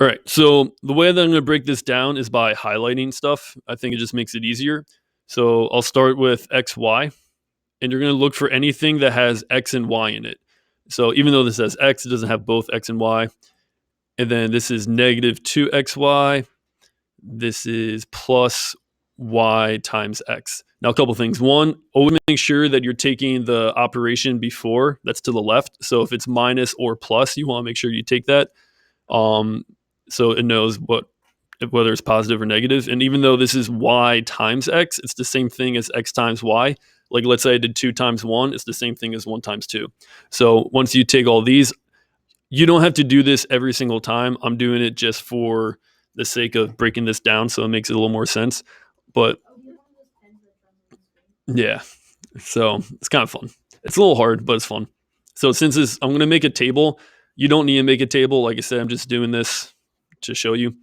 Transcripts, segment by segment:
All right. So the way that I'm going to break this down is by highlighting stuff. I think it just makes it easier. So I'll start with x, y, and you're going to look for anything that has x and y in it. So even though this says x, it doesn't have both x and y. And then this is negative 2xy. This is plus y times x. Now, a couple things. One, always make sure that you're taking the operation before that's to the left. So if it's minus or plus, you want to make sure you take that. So it knows whether it's positive or negative. And even though this is y times x, it's the same thing as x times y. Like let's say I did 2 times 1, it's the same thing as 1 times 2. So once you take all these, you don't have to do this every single time. I'm doing it just for the sake of breaking this down so it makes it a little more sense. But yeah, so it's kind of fun. It's a little hard, but it's fun. So since I'm going to make a table, you don't need to make a table. Like I said, I'm just doing this to show you.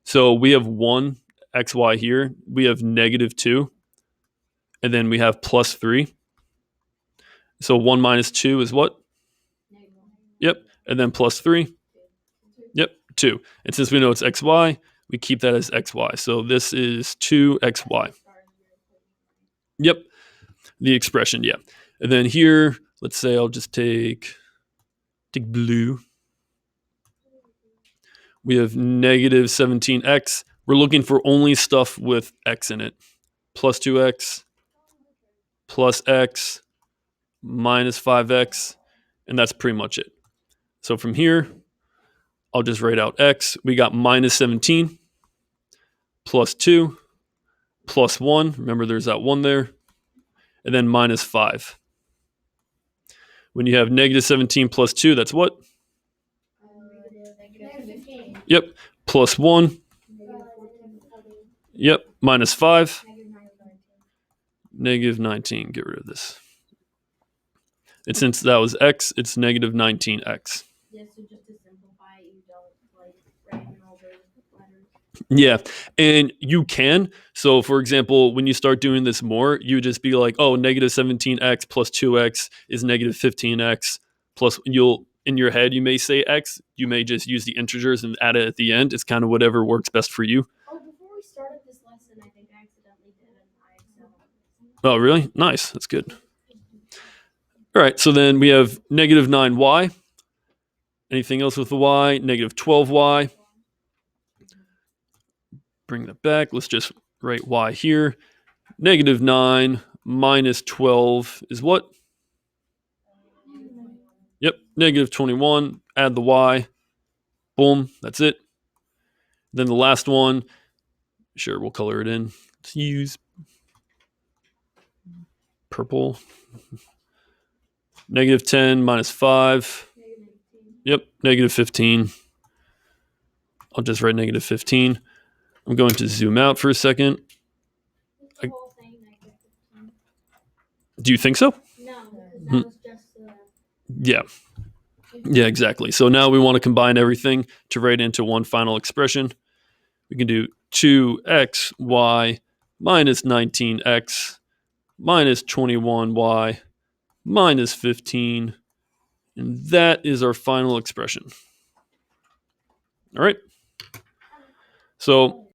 So we have 1 xy here. We have negative 2. And then we have plus 3. So 1 minus 2 is what? Yep. And then plus 3. Yep, 2. And since we know it's xy, we keep that as xy. So this is 2xy. Yep, the expression, yeah. And then here, let's say I'll just take blue. We have negative 17x. We're looking for only stuff with x in it. Plus 2x, plus x, minus 5x, and that's pretty much it. So from here, I'll just write out x. We got minus 17, plus 2, plus 1. Remember, there's that 1 there. And then minus 5. When you have negative 17 plus 2, that's what? Yep, plus 1. Yep, minus 5. Negative 19. Get rid of this. And since that was x, it's negative 19x. Yeah, and you can. So, for example, when you start doing this more, you just be like, oh, negative 17x plus 2x is negative 15x. Plus, in your head, you may say x. You may just use the integers and add it at the end. It's kind of whatever works best for you. Oh, before we started this lesson, I think I accidentally did an IXL. Oh, really? Nice. That's good. All right, so then we have negative 9y. Anything else with the y? Negative 12y. Bring that back. Let's just write y here. Negative 9 minus 12 is what? Yep, negative 21. Add the y. Boom, that's it. Then the last one, sure, we'll color it in. Let's use purple. Negative 10 minus 5. Yep, negative 15. I'll just write negative 15. I'm going to zoom out for a second. Do you think so? No, that was just Yeah. Yeah, exactly. So now we want to combine everything to write into one final expression. We can do 2xy minus 19x minus 21y minus 15. And that is our final expression. All right. So